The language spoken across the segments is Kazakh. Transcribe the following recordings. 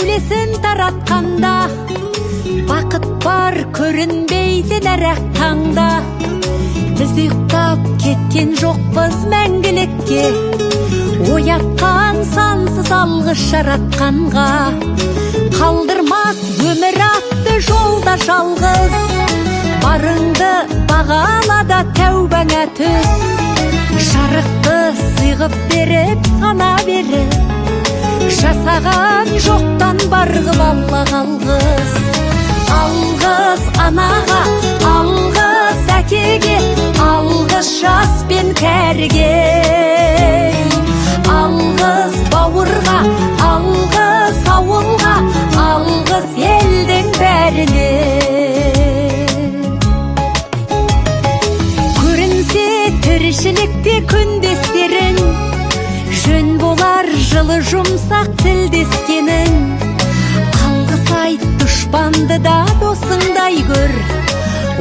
сәулесін таратқанда, бақыт бар көрінбейді нәрәк таңда. Біз ұйықтап кеткен жоқпыз мәңгілікке, оятқан сансыз алғыс жаратқанға. Қалдырмас өмір атты жолда жалғыз, барыңды бағалада тәубаңа түс. Жарықты сыйғып беріп сана беріп, жасаған жоқтан барғып алла қалғыз. Алғыз анаға, алғыз әкеге, алғыз жас пен кәріге. Алғыз бауырға, алғыз ауылға, алғыз елдің бәріне. Көрінсе тіршілікте күндестерің, жөн болар жылы жұмсақ тілдескенің. Алғыс айт дұшпанды да досыңдай көр,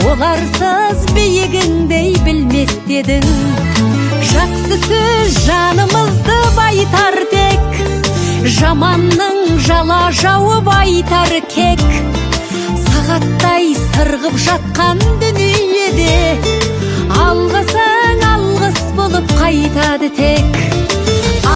оларсыз биігіңдей білмес дедің. Жақсы сөз жанымызды байтар тек, жаманның жала жауып айтар кек. Сағаттай сырғып жатқан дүниеде, алғысың алғыс болып қайтады тек.